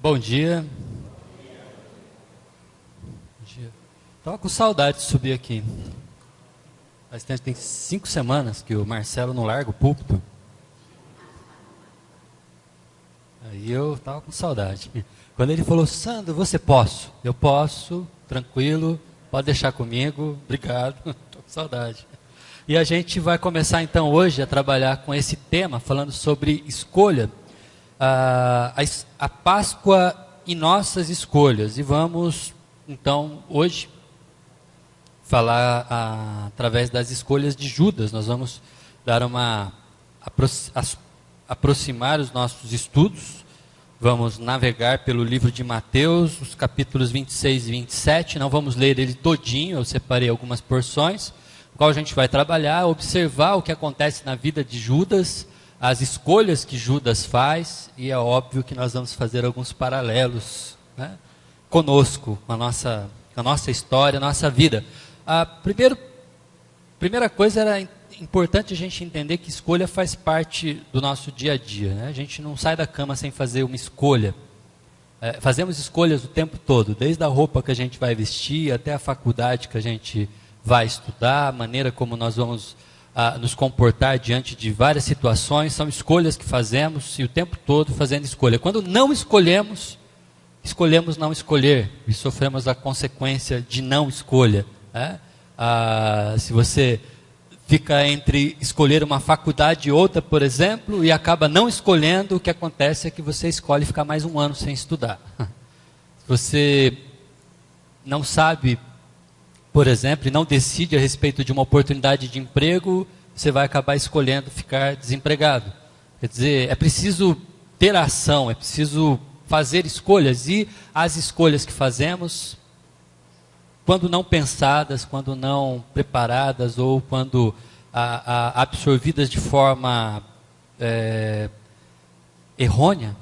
Bom dia. Estava com saudade de subir aqui. Tem 5 semanas que o Marcelo não larga o púlpito. Aí eu estava com saudade. Quando ele falou, Sandro, você posso? Eu posso, tranquilo, pode deixar comigo, obrigado, estou com saudade. E a gente vai começar então hoje a trabalhar com esse tema, falando sobre escolha. A Páscoa e nossas escolhas. E vamos, então, hoje, falar através das escolhas de Judas. Nós vamos dar aproximar os nossos estudos. Vamos navegar pelo livro de Mateus, os capítulos 26 e 27. Não vamos ler ele todinho, eu separei algumas porções, no qual a gente vai trabalhar, observar o que acontece na vida de Judas, as escolhas que Judas faz, e é óbvio que nós vamos fazer alguns paralelos, né, conosco, com a nossa história, a nossa vida. A primeira coisa era importante a gente entender que escolha faz parte do nosso dia a dia, né? A gente não sai da cama sem fazer uma escolha. Fazemos escolhas o tempo todo, desde a roupa que a gente vai vestir, até a faculdade que a gente vai estudar, a maneira como nós vamos nos comportar diante de várias situações, são escolhas que fazemos e o tempo todo fazendo escolha. Quando não escolhemos não escolher e sofremos a consequência de não escolha. Né? Se você fica entre escolher uma faculdade e outra, por exemplo, e acaba não escolhendo, o que acontece é que você escolhe ficar mais um ano sem estudar. Se você não sabe, por exemplo, e não decide a respeito de uma oportunidade de emprego, você vai acabar escolhendo ficar desempregado. Quer dizer, é preciso ter ação, é preciso fazer escolhas, e as escolhas que fazemos, quando não pensadas, quando não preparadas, ou quando absorvidas de forma errônea,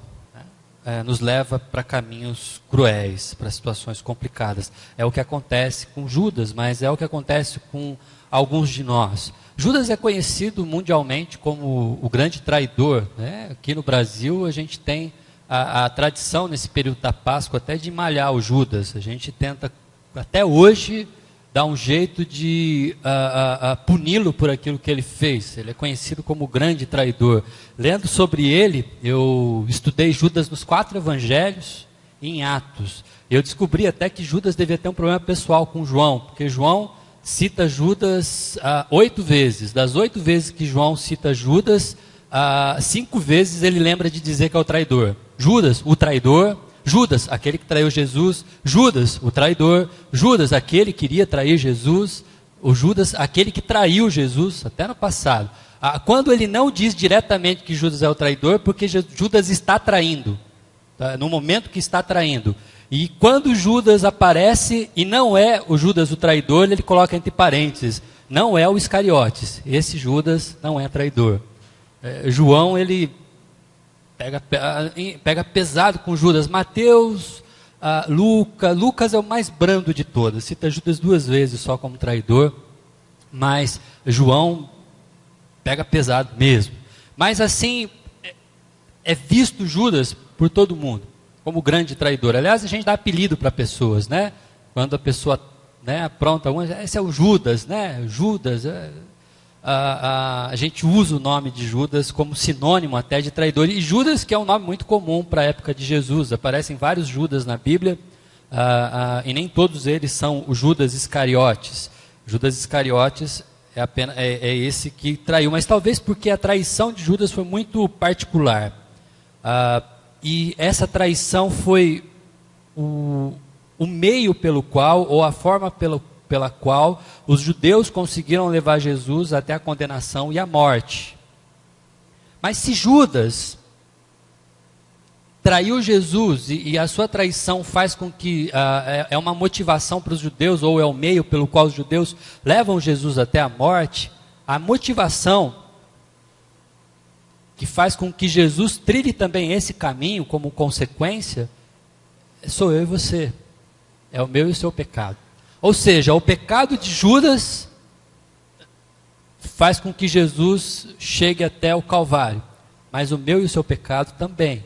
nos leva para caminhos cruéis, para situações complicadas. É o que acontece com Judas, mas é o que acontece com alguns de nós. Judas é conhecido mundialmente como o grande traidor, né? Aqui no Brasil a gente tem a tradição nesse período da Páscoa até de malhar o Judas. A gente tenta até hoje dar um jeito de puni-lo por aquilo que ele fez. Ele é conhecido como o grande traidor. Lendo sobre ele, eu estudei Judas nos 4 evangelhos e em Atos. Eu descobri até que Judas devia ter um problema pessoal com João, porque João cita Judas 8 vezes. Das 8 vezes que João cita Judas, 5 vezes ele lembra de dizer que é o traidor. Judas, o traidor. Judas, aquele que traiu Jesus. Judas, o traidor. Judas, aquele que iria trair Jesus. O Judas, aquele que traiu Jesus, até no passado. Quando ele não diz diretamente que Judas é o traidor, porque Judas está traindo, tá? No momento que está traindo. E quando Judas aparece e não é o Judas o traidor, ele coloca entre parênteses, não é o Iscariotes, esse Judas não é traidor. João, ele pega pesado com Judas. Mateus, Lucas é o mais brando de todos, cita Judas 2 vezes só como traidor, mas João pega pesado mesmo. Mas assim, é visto Judas por todo mundo como grande traidor. Aliás, a gente dá apelido para pessoas, né? Quando a pessoa, né, apronta, esse é o Judas, né? Judas, a gente usa o nome de Judas como sinônimo até de traidor. E Judas, que é um nome muito comum para a época de Jesus, aparecem vários Judas na Bíblia, e nem todos eles são o Judas Iscariotes. Judas Iscariotes é esse que traiu, mas talvez porque a traição de Judas foi muito particular. E essa traição foi o meio pelo qual, ou a forma pela qual os judeus conseguiram levar Jesus até a condenação e a morte. Mas se Judas traiu Jesus e a sua traição faz com que é uma motivação para os judeus, ou é o meio pelo qual os judeus levam Jesus até a morte, a motivação que faz com que Jesus trilhe também esse caminho como consequência, sou eu e você. É o meu e o seu pecado. Ou seja, o pecado de Judas faz com que Jesus chegue até o Calvário. Mas o meu e o seu pecado também.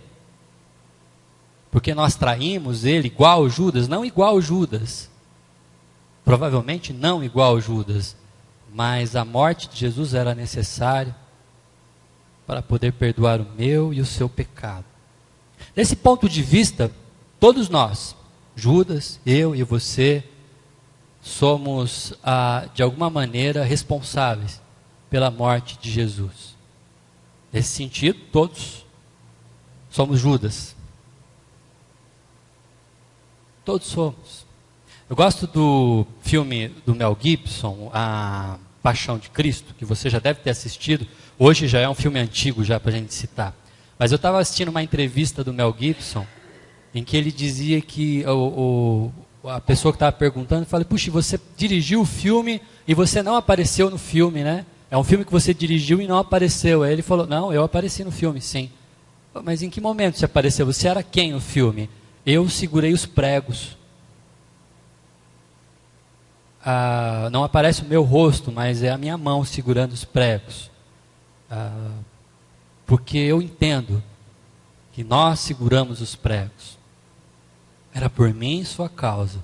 porque nós traímos ele igual Judas, não igual Judas, provavelmente não igual Judas, mas a morte de Jesus era necessária para poder perdoar o meu e o seu pecado. Desse ponto de vista, todos nós, Judas, eu e você, somos, de alguma maneira, responsáveis pela morte de Jesus. Nesse sentido, todos somos Judas. Todos somos. Eu gosto do filme do Mel Gibson, A Paixão de Cristo, que você já deve ter assistido. Hoje já é um filme antigo já para a gente citar. Mas eu estava assistindo uma entrevista do Mel Gibson, em que ele dizia que a pessoa que estava perguntando, falou, puxa, você dirigiu o filme e você não apareceu no filme, né? É um filme que você dirigiu e não apareceu. Aí ele falou, não, eu apareci no filme, sim. Mas em que momento você apareceu? Você era quem no filme? Eu segurei os pregos. Não aparece o meu rosto, mas é a minha mão segurando os pregos. Porque eu entendo que nós seguramos os pregos. Era por mim e sua causa.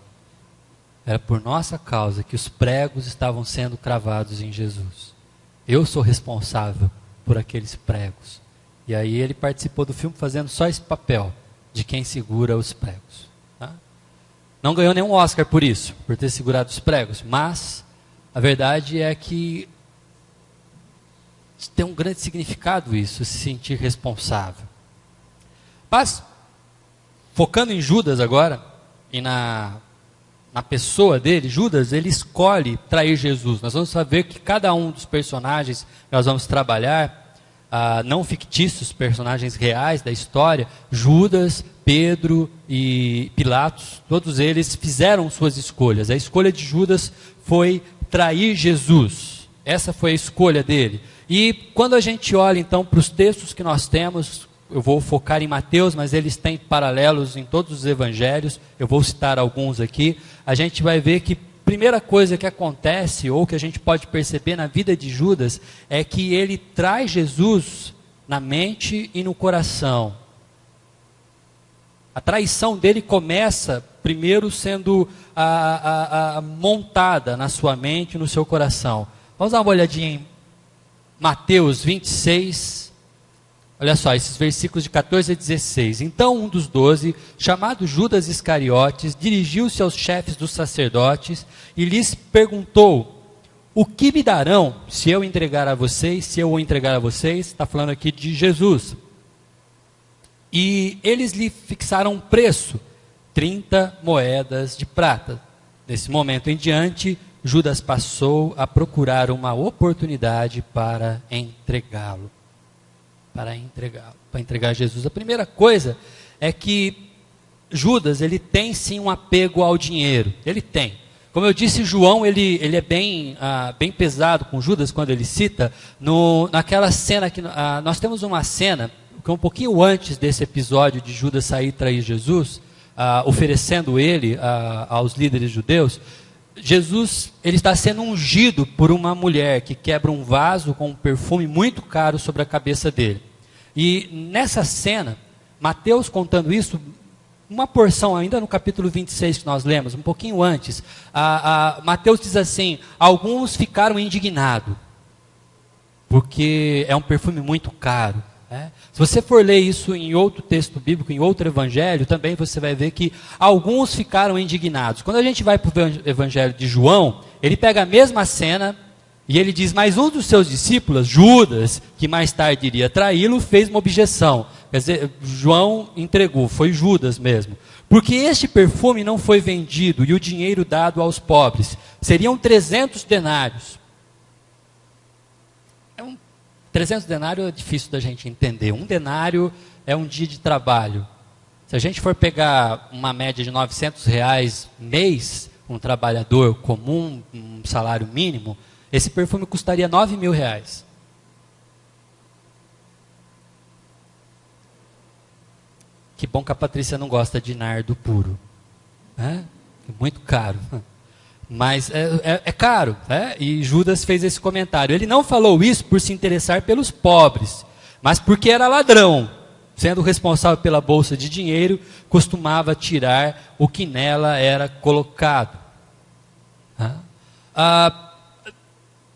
Era por nossa causa que os pregos estavam sendo cravados em Jesus. Eu sou responsável por aqueles pregos. E aí ele participou do filme fazendo só esse papel de quem segura os pregos. Tá? Não ganhou nenhum Oscar por isso, por ter segurado os pregos. Mas a verdade é que tem um grande significado isso, se sentir responsável. Mas, focando em Judas agora, e na pessoa dele, Judas, ele escolhe trair Jesus. Nós vamos saber que cada um dos personagens que nós vamos trabalhar, não fictícios, personagens reais da história, Judas, Pedro e Pilatos, todos eles fizeram suas escolhas. A escolha de Judas foi trair Jesus. Essa foi a escolha dele. E quando a gente olha então para os textos que nós temos, eu vou focar em Mateus, mas eles têm paralelos em todos os evangelhos, eu vou citar alguns aqui, a gente vai ver que a primeira coisa que acontece, ou que a gente pode perceber na vida de Judas, é que ele traz Jesus na mente e no coração. A traição dele começa primeiro sendo montada na sua mente e no seu coração. Vamos dar uma olhadinha em Mateus 26, olha só, esses versículos de 14 a 16. Então um dos 12, chamado Judas Iscariotes, dirigiu-se aos chefes dos sacerdotes e lhes perguntou, o que me darão se eu o entregar a vocês? Está falando aqui de Jesus. E eles lhe fixaram um preço, 30 moedas de prata. Nesse momento em diante, Judas passou a procurar uma oportunidade para entregá-lo. Para entregar Jesus. A primeira coisa é que Judas, ele tem sim um apego ao dinheiro. Ele tem. Como eu disse, João, ele é bem pesado com Judas quando ele cita, naquela cena que nós temos uma cena, que é um pouquinho antes desse episódio de Judas sair e trair Jesus, oferecendo ele aos líderes judeus. Jesus, ele está sendo ungido por uma mulher que quebra um vaso com um perfume muito caro sobre a cabeça dele. E nessa cena, Mateus contando isso, uma porção ainda no capítulo 26 que nós lemos, um pouquinho antes, Mateus diz assim, alguns ficaram indignados, porque é um perfume muito caro. Se você for ler isso em outro texto bíblico, em outro evangelho, também você vai ver que alguns ficaram indignados. Quando a gente vai para o evangelho de João, ele pega a mesma cena e ele diz, mas um dos seus discípulos, Judas, que mais tarde iria traí-lo, fez uma objeção. Quer dizer, João entregou, foi Judas mesmo. Porque este perfume não foi vendido e o dinheiro dado aos pobres. Seriam 300 denários. 300 denários é difícil da gente entender. Um denário é um dia de trabalho. Se a gente for pegar uma média de R$900 mês, um trabalhador comum, um salário mínimo, esse perfume custaria R$9.000. Que bom que a Patrícia não gosta de nardo puro. É muito caro. Mas é caro, e Judas fez esse comentário. Ele não falou isso por se interessar pelos pobres, mas porque era ladrão. sendo responsável pela bolsa de dinheiro, costumava tirar o que nela era colocado.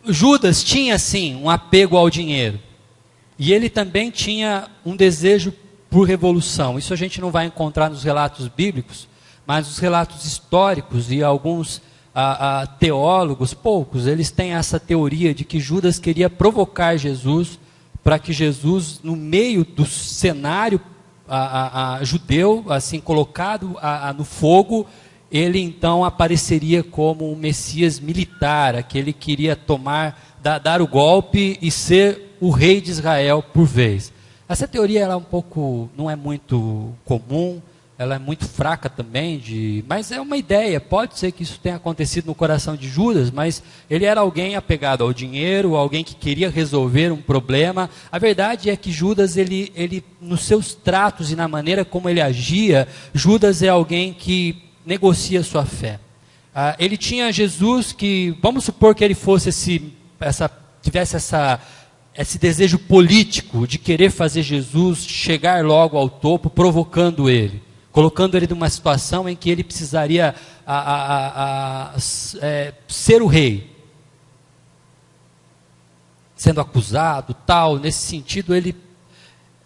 Judas tinha sim um apego ao dinheiro, e ele também tinha um desejo por revolução. Isso a gente não vai encontrar nos relatos bíblicos, mas os relatos históricos e alguns teólogos, poucos, eles têm essa teoria de que Judas queria provocar Jesus, para que Jesus, no meio do cenário judeu, assim colocado no fogo, ele então apareceria como um Messias militar, aquele que queria dar o golpe e ser o rei de Israel por vez. Essa teoria ela não é muito comum, ela é muito fraca também, mas é uma ideia. Pode ser que isso tenha acontecido no coração de Judas, mas ele era alguém apegado ao dinheiro, alguém que queria resolver um problema. A verdade é que Judas, ele nos seus tratos e na maneira como ele agia, Judas é alguém que negocia sua fé. Ele tinha Jesus que, vamos supor que ele fosse tivesse esse desejo político de querer fazer Jesus chegar logo ao topo, provocando ele, colocando ele numa situação em que ele precisaria ser o rei, sendo acusado, tal. Nesse sentido,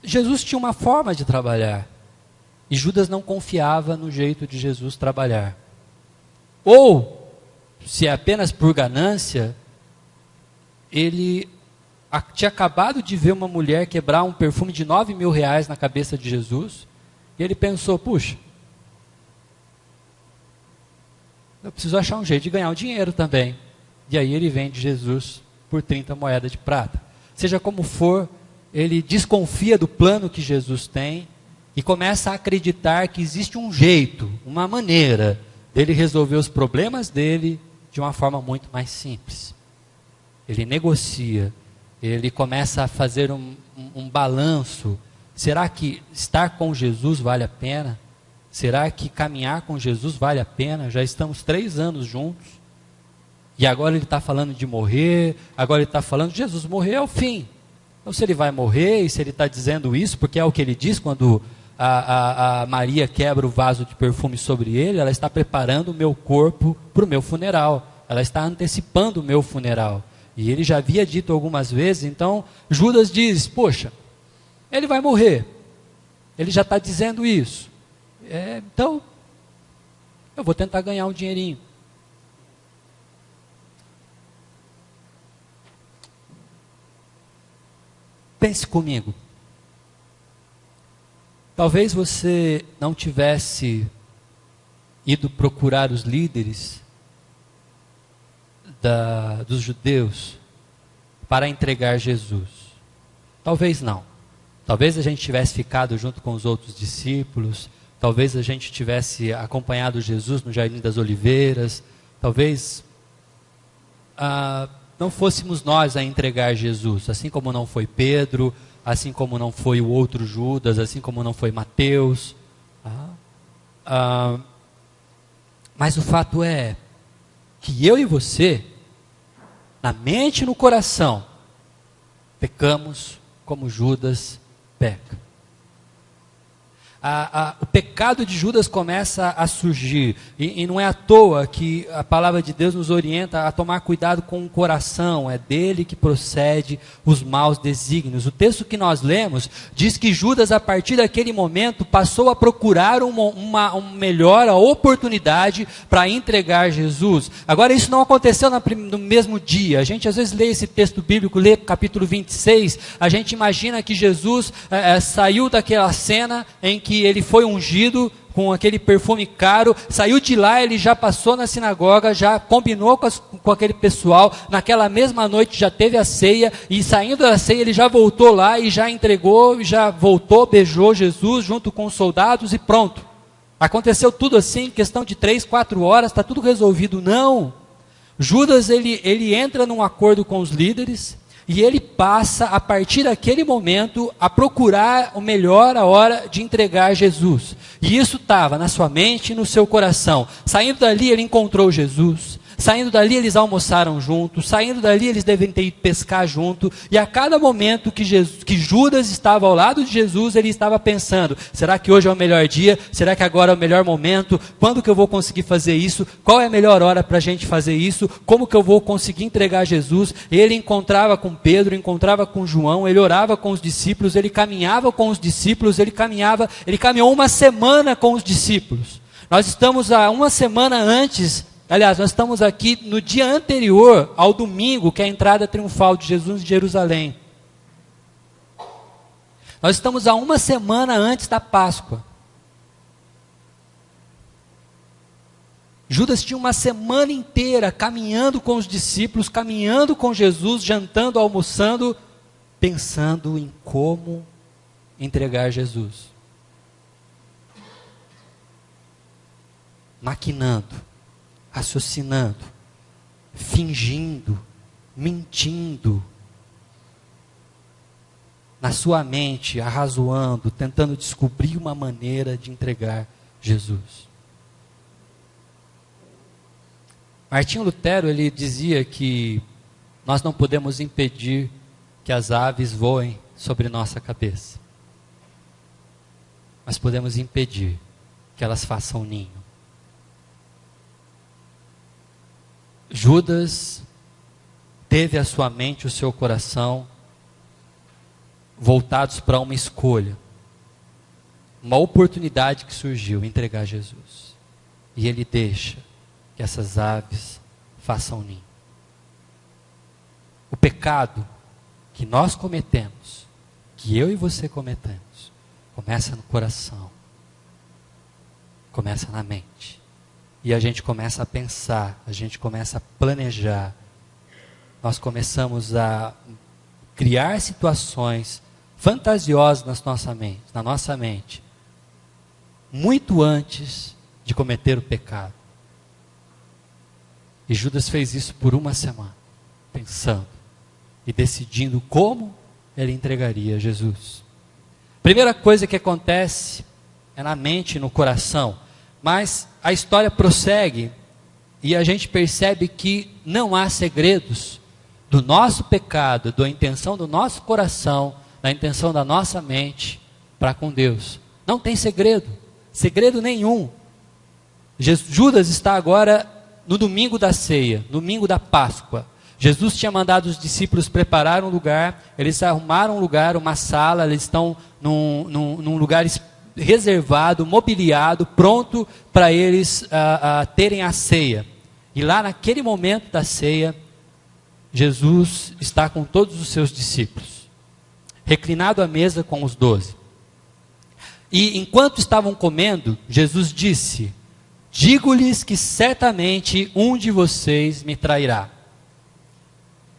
Jesus tinha uma forma de trabalhar, e Judas não confiava no jeito de Jesus trabalhar. Ou, se é apenas por ganância, ele tinha acabado de ver uma mulher quebrar um perfume de R$9.000 na cabeça de Jesus, e ele pensou, puxa, eu preciso achar um jeito de ganhar um dinheiro também. E aí ele vende Jesus por 30 moedas de prata. Seja como for, ele desconfia do plano que Jesus tem e começa a acreditar que existe um jeito, uma maneira dele resolver os problemas dele de uma forma muito mais simples. Ele negocia, ele começa a fazer um balanço. Será que estar com Jesus vale a pena? Será que caminhar com Jesus vale a pena? Já estamos 3 anos juntos. E agora ele está falando de morrer. Agora ele está falando, Jesus morrer é o fim. Então se ele vai morrer, e se ele está dizendo isso, porque é o que ele diz quando a Maria quebra o vaso de perfume sobre ele, ela está preparando o meu corpo para o meu funeral. Ela está antecipando o meu funeral. E ele já havia dito algumas vezes, então Judas diz, poxa, ele vai morrer. Ele já está dizendo isso. Então, eu vou tentar ganhar um dinheirinho. Pense comigo. Talvez você não tivesse ido procurar os líderes dos judeus para entregar Jesus. Talvez não. Talvez a gente tivesse ficado junto com os outros discípulos, talvez a gente tivesse acompanhado Jesus no Jardim das Oliveiras, talvez não fôssemos nós a entregar Jesus, assim como não foi Pedro, assim como não foi o outro Judas, assim como não foi Mateus. Mas o fato é que eu e você, na mente e no coração, pecamos como Judas peca. O pecado de Judas começa a surgir, e não é à toa que a palavra de Deus nos orienta a tomar cuidado com o coração, é dele que procede os maus desígnios. O texto que nós lemos diz que Judas, a partir daquele momento, passou a procurar uma melhor oportunidade para entregar Jesus. Agora, isso não aconteceu no mesmo dia. A gente às vezes lê esse texto bíblico, lê capítulo 26, a gente imagina que Jesus saiu daquela cena em que ele foi ungido com aquele perfume caro, saiu de lá, ele já passou na sinagoga, já combinou com aquele pessoal, naquela mesma noite já teve a ceia, e saindo da ceia ele já voltou lá e já entregou, já voltou, beijou Jesus junto com os soldados e pronto. Aconteceu tudo assim, em questão de 3, 4 horas, está tudo resolvido. Não. Judas, ele entra num acordo com os líderes, e ele passa, a partir daquele momento, a procurar o melhor a hora de entregar Jesus. E isso estava na sua mente e no seu coração. Saindo dali, ele encontrou Jesus. Saindo dali, eles almoçaram juntos. Saindo dali, eles devem ter ido pescar junto. E a cada momento que Judas estava ao lado de Jesus, ele estava pensando: será que hoje é o melhor dia? Será que agora é o melhor momento? Quando que eu vou conseguir fazer isso? Qual é a melhor hora para a gente fazer isso? Como que eu vou conseguir entregar Jesus? Ele encontrava com Pedro, encontrava com João, ele orava com os discípulos, ele caminhava com os discípulos, ele caminhou uma semana com os discípulos. Nós estamos há uma semana antes, aliás, nós estamos aqui no dia anterior ao domingo, que é a entrada triunfal de Jesus em Jerusalém. Nós estamos há uma semana antes da Páscoa. Judas tinha uma semana inteira caminhando com os discípulos, caminhando com Jesus, jantando, almoçando, pensando em como entregar Jesus. Maquinando, raciocinando, fingindo, mentindo, na sua mente, arrazoando, tentando descobrir uma maneira de entregar Jesus. Martinho Lutero, ele dizia que nós não podemos impedir que as aves voem sobre nossa cabeça, mas podemos impedir que elas façam ninho. Judas teve a sua mente, o seu coração voltados para uma escolha, uma oportunidade que surgiu, entregar Jesus. E ele deixa que essas aves façam ninho. O pecado que nós cometemos, que eu e você cometemos, começa no coração, começa na mente. E a gente começa a pensar, a gente começa a planejar, nós começamos a criar situações fantasiosas na nossa mente, muito antes de cometer o pecado. E Judas fez isso por uma semana, pensando e decidindo como ele entregaria Jesus. Primeira coisa que acontece é na mente e no coração, mas a história prossegue e a gente percebe que não há segredos do nosso pecado, da intenção do nosso coração, da intenção da nossa mente para com Deus. Não tem segredo nenhum. Judas está agora no domingo da ceia, domingo da Páscoa. Jesus tinha mandado os discípulos preparar um lugar, eles arrumaram um lugar, uma sala, eles estão num lugar reservado, mobiliado, pronto para eles terem a ceia. E lá naquele momento da ceia, Jesus está com todos os seus discípulos, reclinado à mesa com os 12. E enquanto estavam comendo, Jesus disse: digo-lhes que certamente um de vocês me trairá.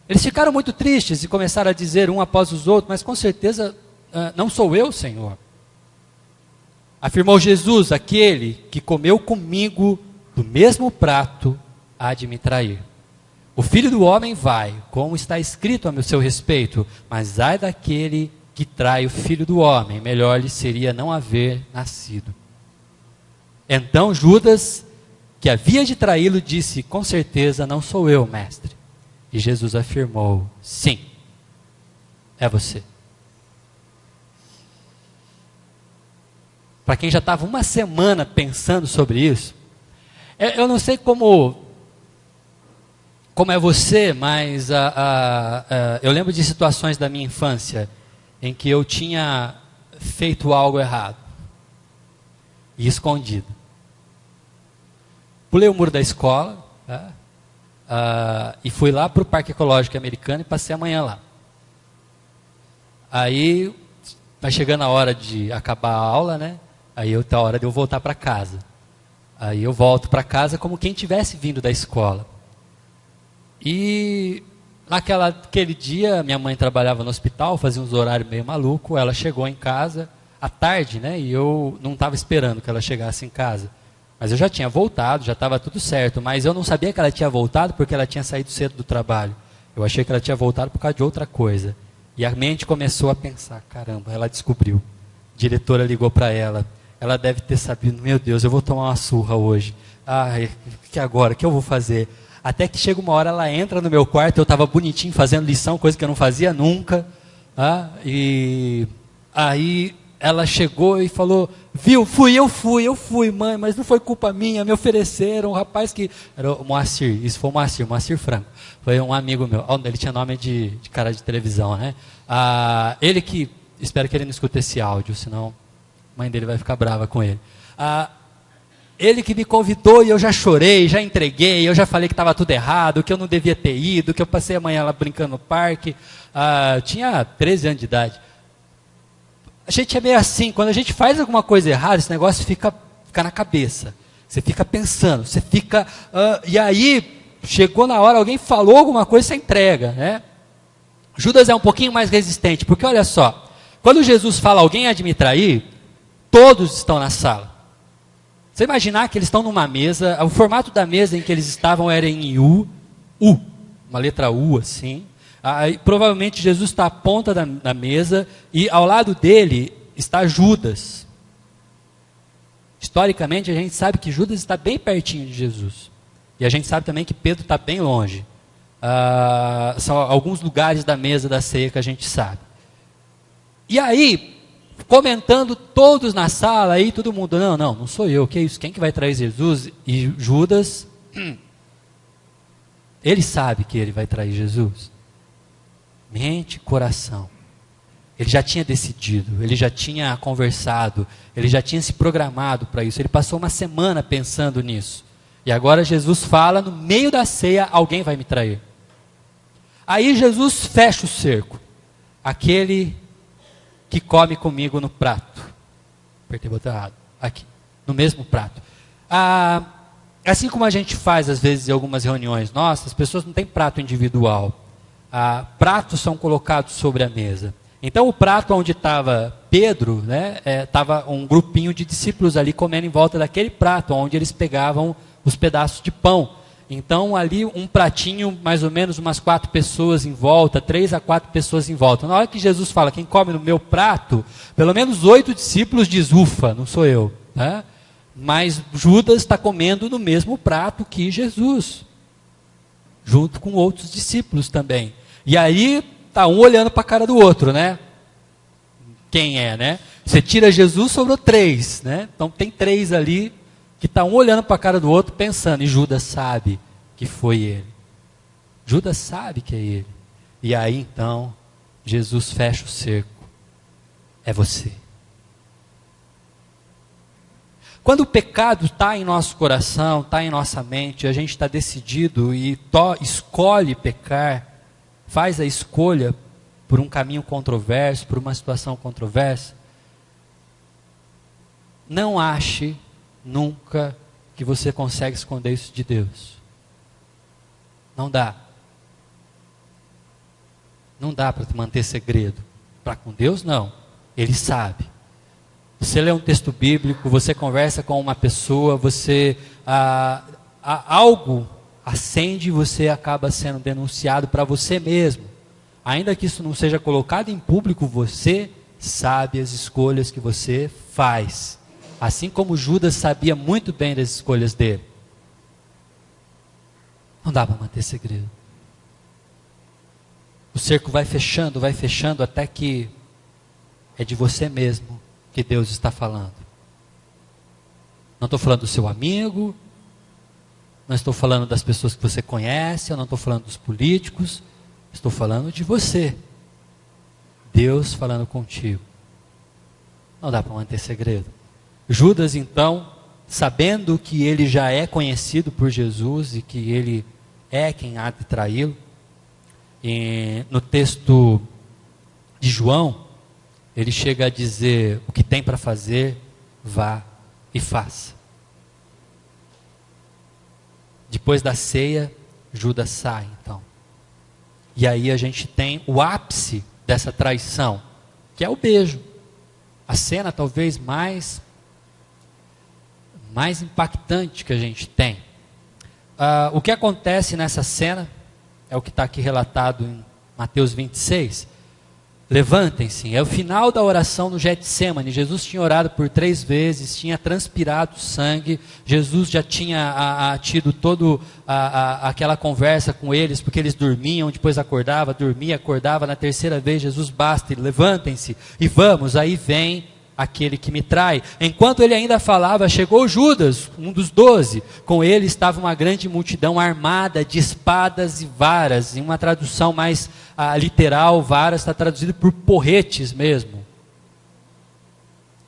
Eles ficaram muito tristes e começaram a dizer um após os outros: mas com certeza não sou eu, Senhor. Afirmou Jesus: aquele que comeu comigo do mesmo prato há de me trair. O Filho do Homem vai, como está escrito a meu seu respeito, mas ai daquele que trai o Filho do Homem, melhor lhe seria não haver nascido. Então Judas, que havia de traí-lo, disse: com certeza não sou eu, mestre. E Jesus afirmou: sim, é você. Para quem já estava uma semana pensando sobre isso, eu não sei como é você, mas eu lembro de situações da minha infância em que eu tinha feito algo errado e escondido. Pulei o muro da escola, e fui lá para o Parque Ecológico Americano e passei a manhã lá. Aí vai chegando a hora de acabar a aula, né? Aí tá a hora de eu voltar para casa. Aí eu volto para casa como quem tivesse vindo da escola. E naquele dia, minha mãe trabalhava no hospital, fazia uns horários meio maluco. Ela chegou em casa à tarde, né? E eu não estava esperando que ela chegasse em casa. Mas eu já tinha voltado, já estava tudo certo. Mas eu não sabia que ela tinha voltado porque ela tinha saído cedo do trabalho. Eu achei que ela tinha voltado por causa de outra coisa. E a mente começou a pensar: caramba, ela descobriu. A diretora ligou para ela. Ela deve ter sabido: meu Deus, eu vou tomar uma surra hoje. Ai, que agora? O que eu vou fazer? Até que chega uma hora, ela entra no meu quarto, eu estava bonitinho fazendo lição, coisa que eu não fazia nunca. E aí ela chegou e falou, viu, eu fui, mãe, mas não foi culpa minha, me ofereceram, um rapaz que... Era o Moacir, isso foi o Moacir Franco. Foi um amigo meu, ele tinha nome de cara de televisão, né? Ele que, espero que ele não escute esse áudio, senão a mãe dele vai ficar brava com ele. Ele que me convidou e eu já chorei, já entreguei, eu já falei que estava tudo errado, que eu não devia ter ido, que eu passei a manhã lá brincando no parque. Tinha 13 anos de idade. A gente é meio assim, quando a gente faz alguma coisa errada, esse negócio fica na cabeça. Você fica pensando, você fica... e aí, chegou na hora, alguém falou alguma coisa, você entrega, né? Judas é um pouquinho mais resistente, porque olha só, quando Jesus fala, alguém há de me trair, todos estão na sala. Você imaginar que eles estão numa mesa, o formato da mesa em que eles estavam era em U, uma letra U assim. Provavelmente Jesus está à ponta da mesa e ao lado dele está Judas. Historicamente a gente sabe que Judas está bem pertinho de Jesus. E a gente sabe também que Pedro está bem longe. São alguns lugares da mesa da ceia que a gente sabe. E aí, comentando todos na sala, aí todo mundo, não sou eu, que isso? Quem que vai trair Jesus? E Judas, ele sabe que ele vai trair Jesus. Mente, coração. Ele já tinha decidido, ele já tinha conversado, ele já tinha se programado para isso. Ele passou uma semana pensando nisso. E agora Jesus fala, no meio da ceia, alguém vai me trair. Aí Jesus fecha o cerco. Aquele que come comigo no prato. Apertei o botão errado. Aqui, no mesmo prato. Assim como a gente faz, às vezes, em algumas reuniões nossas, as pessoas não têm prato individual. Pratos são colocados sobre a mesa. Então, o prato onde estava Pedro, estava um grupinho de discípulos ali comendo em volta daquele prato, onde eles pegavam os pedaços de pão. Então, ali um pratinho, mais ou menos umas 4 pessoas em volta, 3 a 4 pessoas em volta. Na hora que Jesus fala, quem come no meu prato, pelo menos 8 discípulos diz, ufa, não sou eu. Né? Mas Judas está comendo no mesmo prato que Jesus, junto com outros discípulos também. E aí, está um olhando para a cara do outro, né? Quem é, né? Você tira Jesus, sobrou 3, né? Então tem 3 ali, que está um olhando para a cara do outro, pensando, e Judas sabe que foi ele. Judas sabe que é ele. E aí então, Jesus fecha o cerco. É você. Quando o pecado está em nosso coração, está em nossa mente, a gente está decidido e escolhe pecar, faz a escolha por um caminho controverso, por uma situação controversa, não ache nunca que você consegue esconder isso de Deus. Não dá. Não dá para manter segredo. Para com Deus, não. Ele sabe. Você lê um texto bíblico, você conversa com uma pessoa, algo acende e você acaba sendo denunciado para você mesmo. Ainda que isso não seja colocado em público, você sabe as escolhas que você faz. Assim como Judas sabia muito bem das escolhas dele. Não dá para manter segredo. O cerco vai fechando até que é de você mesmo que Deus está falando. Não estou falando do seu amigo, não estou falando das pessoas que você conhece, eu não estou falando dos políticos, estou falando de você. Deus falando contigo. Não dá para manter segredo. Judas, então, sabendo que ele já é conhecido por Jesus e que ele é quem há de traí-lo, no texto de João, ele chega a dizer, o que tem para fazer, vá e faça. Depois da ceia, Judas sai, então. E aí a gente tem o ápice dessa traição, que é o beijo. A cena talvez mais impactante que a gente tem. O que acontece nessa cena, é o que está aqui relatado em Mateus 26. levantem-se. É o final da oração no Getsêmani. Jesus tinha orado por 3 vezes, tinha transpirado sangue. Jesus já tinha tido toda aquela conversa com eles, porque eles dormiam, depois acordava, dormia, acordava. Na terceira vez, Jesus basta, levantem-se e vamos. Aí vem aquele que me trai. Enquanto ele ainda falava, chegou Judas, um dos 12. Com ele estava uma grande multidão armada de espadas e varas. Em uma tradução mais literal, varas está traduzido por porretes mesmo.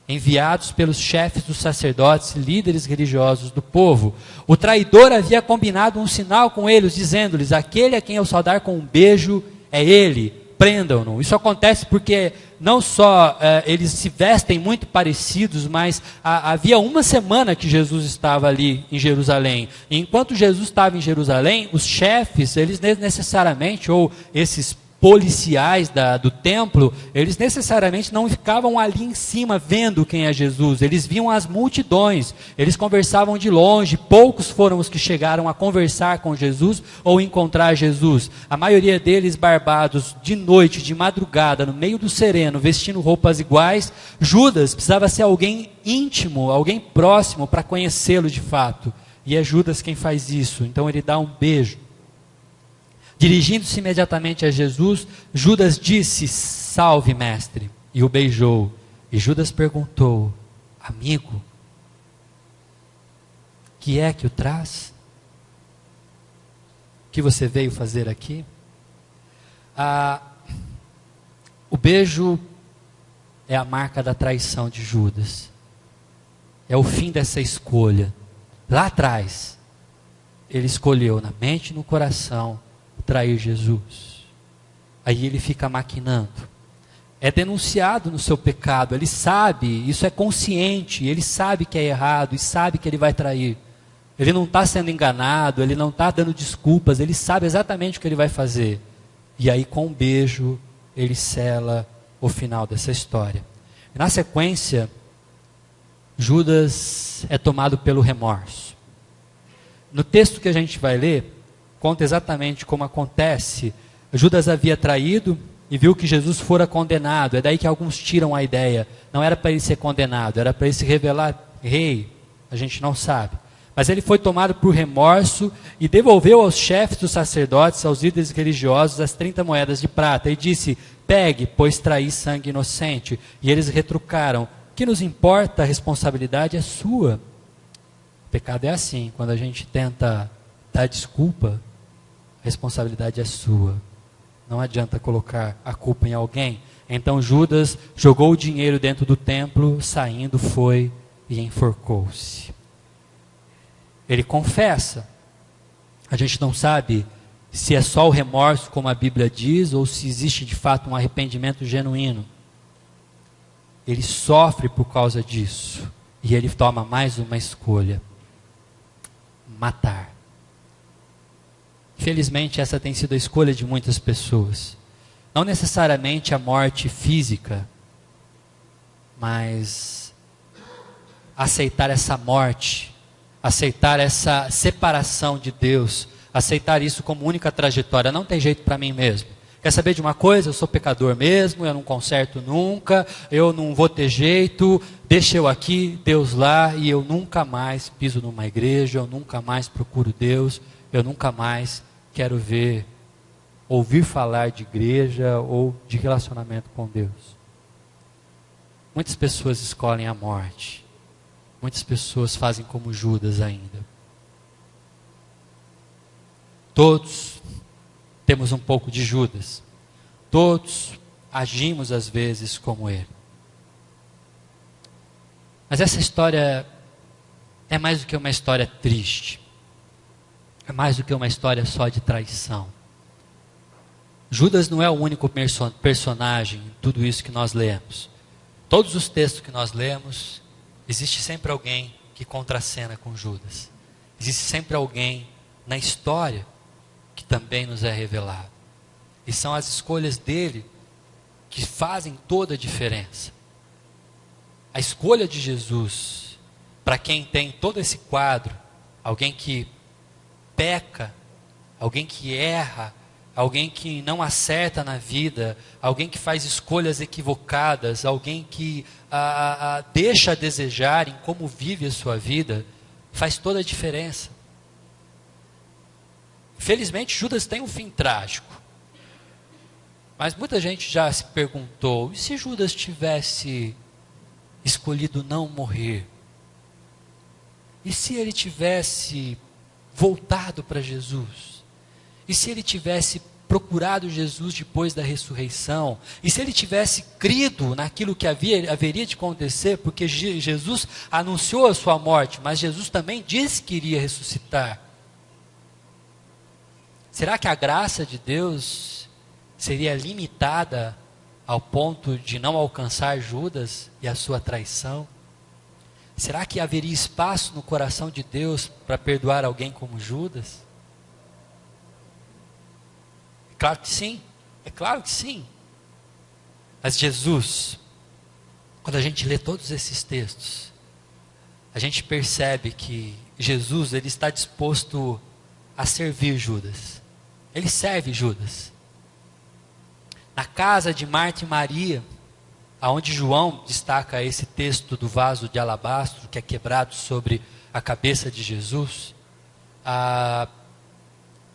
Enviados pelos chefes dos sacerdotes e líderes religiosos do povo. O traidor havia combinado um sinal com eles, dizendo-lhes: aquele a quem eu saudar com um beijo é ele. Prendam-no. Isso acontece porque não só eles se vestem muito parecidos, mas havia uma semana que Jesus estava ali em Jerusalém. E enquanto Jesus estava em Jerusalém, os chefes, eles necessariamente, ou esses policiais do templo, eles necessariamente não ficavam ali em cima vendo quem é Jesus. Eles viam as multidões, eles conversavam de longe. Poucos foram os que chegaram a conversar com Jesus ou encontrar Jesus. A maioria deles barbados de noite, de madrugada, no meio do sereno, vestindo roupas iguais. Judas precisava ser alguém íntimo, alguém próximo para conhecê-lo de fato. E é Judas quem faz isso. Então ele dá um beijo. Dirigindo-se imediatamente a Jesus, Judas disse: salve, mestre, e o beijou. E Judas perguntou: amigo, que é que o traz? O que você veio fazer aqui? O beijo é a marca da traição de Judas. É o fim dessa escolha. Lá atrás, ele escolheu na mente e no coração trair Jesus. Aí ele fica maquinando. É denunciado no seu pecado. Ele sabe, isso é consciente. Ele sabe que é errado e sabe que ele vai trair. Ele não está sendo enganado, ele não está dando desculpas. Ele sabe exatamente o que ele vai fazer. E aí, com um beijo, ele sela o final dessa história. Na sequência, Judas é tomado pelo remorso. No texto que a gente vai ler, conta exatamente como acontece. Judas havia traído e viu que Jesus fora condenado. É daí que alguns tiram a ideia. Não era para ele ser condenado, era para ele se revelar rei. A gente não sabe. Mas ele foi tomado por remorso e devolveu aos chefes dos sacerdotes, aos líderes religiosos, as 30 moedas de prata. E disse: pegue, pois traí sangue inocente. E eles retrucaram: o que nos importa? A responsabilidade é sua. O pecado é assim, quando a gente tenta dar desculpa, a responsabilidade é sua. Não adianta colocar a culpa em alguém. Então Judas jogou o dinheiro dentro do templo, saindo foi e enforcou-se. Ele confessa. A gente não sabe se é só o remorso, como a Bíblia diz, ou se existe de fato um arrependimento genuíno. Ele sofre por causa disso. E ele toma mais uma escolha: matar. Infelizmente, essa tem sido a escolha de muitas pessoas. Não necessariamente a morte física, mas aceitar essa morte, aceitar essa separação de Deus, aceitar isso como única trajetória. Não tem jeito para mim mesmo. Quer saber de uma coisa? Eu sou pecador mesmo, eu não conserto nunca, eu não vou ter jeito, deixa eu aqui, Deus lá, e eu nunca mais piso numa igreja, eu nunca mais procuro Deus, eu nunca mais quero ouvir falar de igreja ou de relacionamento com Deus. Muitas pessoas escolhem a morte. Muitas pessoas fazem como Judas ainda. Todos temos um pouco de Judas. Todos agimos às vezes como ele. Mas essa história é mais do que uma história triste. É mais do que uma história só de traição. Judas não é o único personagem em tudo isso que nós lemos. Todos os textos que nós lemos, existe sempre alguém que contracena com Judas. Existe sempre alguém na história que também nos é revelado. E são as escolhas dele que fazem toda a diferença. A escolha de Jesus, para quem tem todo esse quadro, alguém que peca, alguém que erra, alguém que não acerta na vida, alguém que faz escolhas equivocadas, alguém que deixa a desejar em como vive a sua vida, faz toda a diferença. Infelizmente, Judas tem um fim trágico. Mas muita gente já se perguntou, e se Judas tivesse escolhido não morrer? E se ele tivesse voltado para Jesus? E se ele tivesse procurado Jesus depois da ressurreição? E se ele tivesse crido naquilo que haveria de acontecer? Porque Jesus anunciou a sua morte, mas Jesus também disse que iria ressuscitar. Será que a graça de Deus seria limitada ao ponto de não alcançar Judas e a sua traição? Será que haveria espaço no coração de Deus para perdoar alguém como Judas? É claro que sim, é claro que sim. Mas Jesus, quando a gente lê todos esses textos, a gente percebe que Jesus, ele está disposto a servir Judas. Ele serve Judas. Na casa de Marta e Maria, aonde João destaca esse texto do vaso de alabastro que é quebrado sobre a cabeça de Jesus,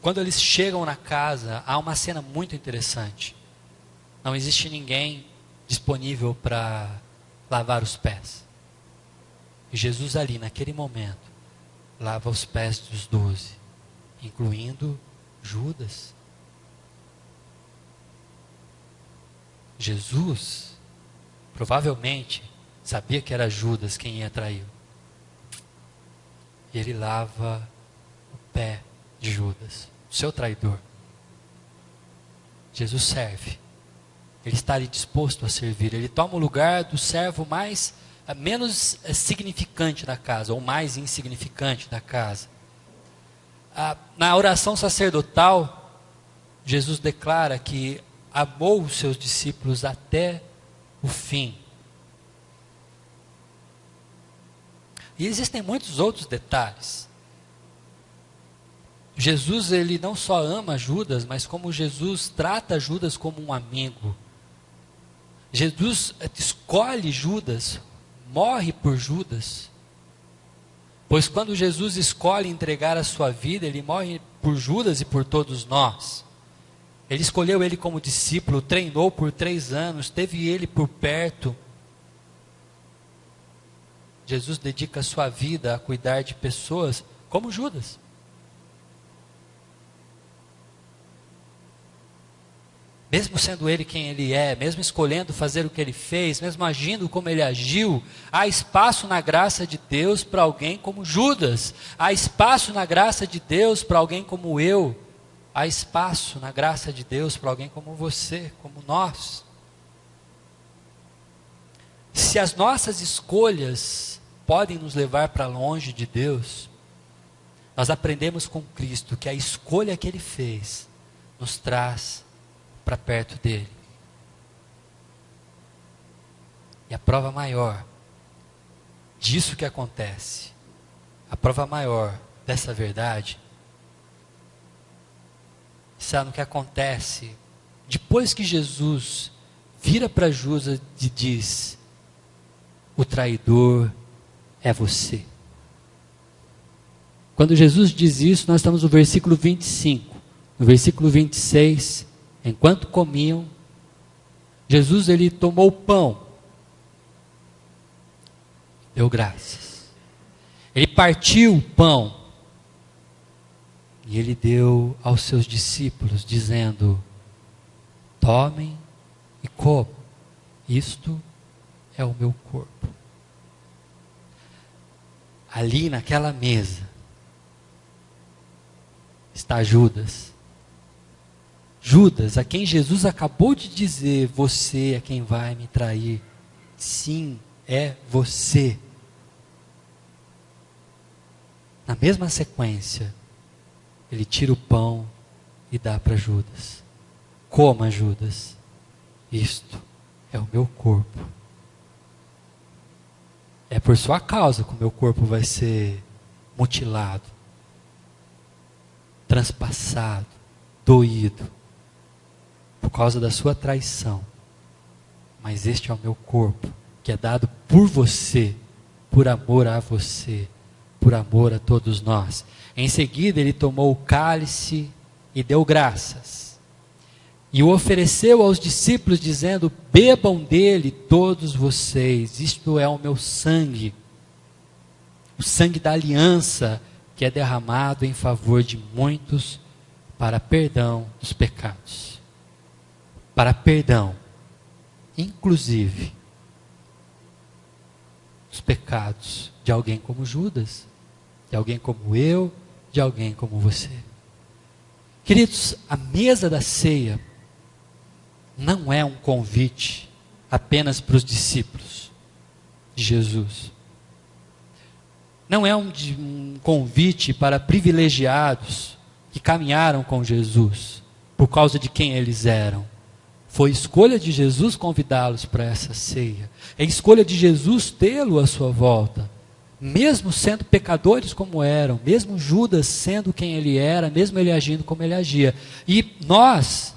quando eles chegam na casa, há uma cena muito interessante. Não existe ninguém disponível para lavar os pés. E Jesus ali, naquele momento, lava os pés dos 12, incluindo Judas. Jesus provavelmente sabia que era Judas quem ia traí-lo. E ele lava o pé de Judas, o seu traidor. Jesus serve. Ele está ali disposto a servir. Ele toma o lugar do servo menos significante da casa, ou mais insignificante da casa. Na oração sacerdotal, Jesus declara que amou os seus discípulos até o fim. E existem muitos outros detalhes. Jesus, ele não só ama Judas, mas como Jesus trata Judas como um amigo. Jesus escolhe Judas, morre por Judas. Pois quando Jesus escolhe entregar a sua vida, ele morre por Judas e por todos nós. Ele escolheu ele como discípulo, treinou por 3 anos, teve ele por perto. Jesus dedica a sua vida a cuidar de pessoas como Judas. Mesmo sendo ele quem ele é, mesmo escolhendo fazer o que ele fez, mesmo agindo como ele agiu, há espaço na graça de Deus para alguém como Judas. Há espaço na graça de Deus para alguém como eu. Há espaço na graça de Deus para alguém como você, como nós. Se as nossas escolhas podem nos levar para longe de Deus, nós aprendemos com Cristo que a escolha que Ele fez nos traz para perto dEle. E a prova maior disso que acontece, a prova maior dessa verdade, sabe o que acontece? Depois que Jesus vira para Judas e diz: o traidor é você. Quando Jesus diz isso, nós estamos no versículo 25. No versículo 26, enquanto comiam, Jesus, ele tomou o pão, deu graças. Ele partiu o pão e ele deu aos seus discípulos, dizendo: tomem e comam, isto é o meu corpo. Ali naquela mesa está Judas. Judas, a quem Jesus acabou de dizer: você é quem vai me trair. Sim, é você. Na mesma sequência, ele tira o pão e dá para Judas. Coma, Judas, isto é o meu corpo. É por sua causa que o meu corpo vai ser mutilado, transpassado, doído, por causa da sua traição. Mas este é o meu corpo, que é dado por você, por amor a você, por amor a todos nós. Em seguida ele tomou o cálice e deu graças. E o ofereceu aos discípulos, dizendo: bebam dele todos vocês, isto é o meu sangue, o sangue da aliança, que é derramado em favor de muitos, para perdão dos pecados. Para perdão, inclusive, dos pecados de alguém como Judas, de alguém como eu, de alguém como você. Queridos, a mesa da ceia não é um convite apenas para os discípulos de Jesus. Não é um convite para privilegiados que caminharam com Jesus por causa de quem eles eram. Foi escolha de Jesus convidá-los para essa ceia. É escolha de Jesus tê-lo à sua volta. Mesmo sendo pecadores como eram, mesmo Judas sendo quem ele era, mesmo ele agindo como ele agia. E nós,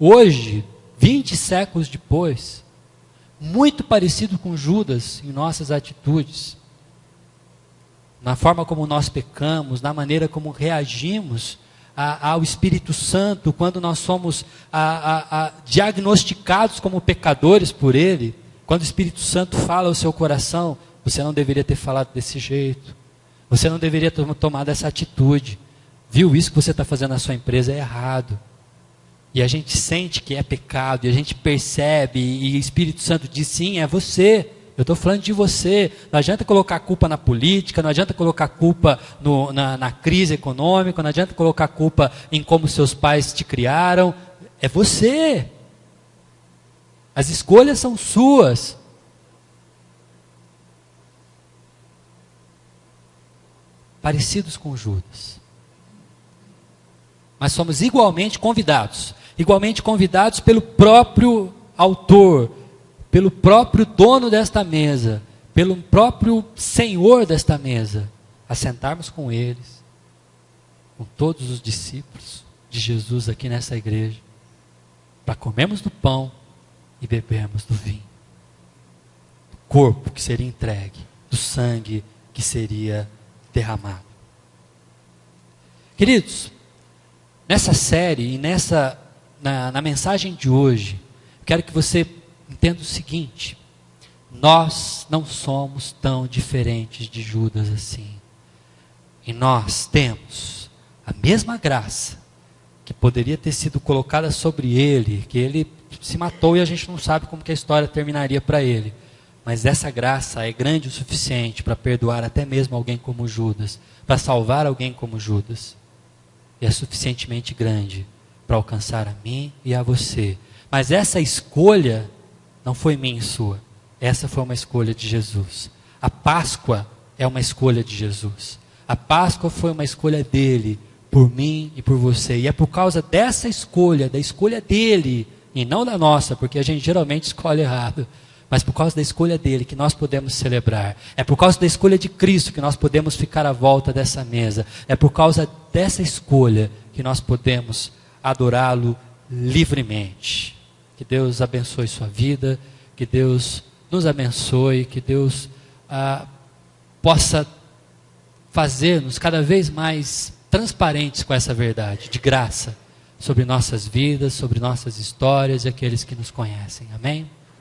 hoje, 20 séculos depois, muito parecido com Judas em nossas atitudes, na forma como nós pecamos, na maneira como reagimos ao Espírito Santo, quando nós somos diagnosticados como pecadores por Ele, quando o Espírito Santo fala ao seu coração: você não deveria ter falado desse jeito, você não deveria ter tomado essa atitude, viu, isso que você está fazendo na sua empresa é errado. E a gente sente que é pecado, e a gente percebe, e o Espírito Santo diz: sim, é você, eu estou falando de você. Não adianta colocar a culpa na política, não adianta colocar a culpa na crise econômica, não adianta colocar a culpa em como seus pais te criaram, é você. As escolhas são suas. Parecidos com Judas. Mas somos igualmente convidados pelo próprio autor, pelo próprio dono desta mesa, pelo próprio Senhor desta mesa, a sentarmos com eles, com todos os discípulos de Jesus aqui nessa igreja, para comermos do pão e bebermos do vinho. Do corpo que seria entregue, do sangue que seria derramado. Queridos, nessa série e na mensagem de hoje, quero que você entenda o seguinte: nós não somos tão diferentes de Judas assim. E nós temos a mesma graça que poderia ter sido colocada sobre ele, que ele se matou e a gente não sabe como que a história terminaria para ele. Mas essa graça é grande o suficiente para perdoar até mesmo alguém como Judas, para salvar alguém como Judas. E é suficientemente grande para alcançar a mim e a você. Mas essa escolha não foi minha e sua. Essa foi uma escolha de Jesus. A Páscoa é uma escolha de Jesus. A Páscoa foi uma escolha dele, por mim e por você. E é por causa dessa escolha, da escolha dele, e não da nossa, porque a gente geralmente escolhe errado. Mas por causa da escolha dele que nós podemos celebrar. É por causa da escolha de Cristo que nós podemos ficar à volta dessa mesa. É por causa dessa escolha que nós podemos adorá-lo livremente. Que Deus abençoe sua vida, que Deus nos abençoe, que Deus possa fazer-nos cada vez mais transparentes com essa verdade, de graça, sobre nossas vidas, sobre nossas histórias e aqueles que nos conhecem. Amém?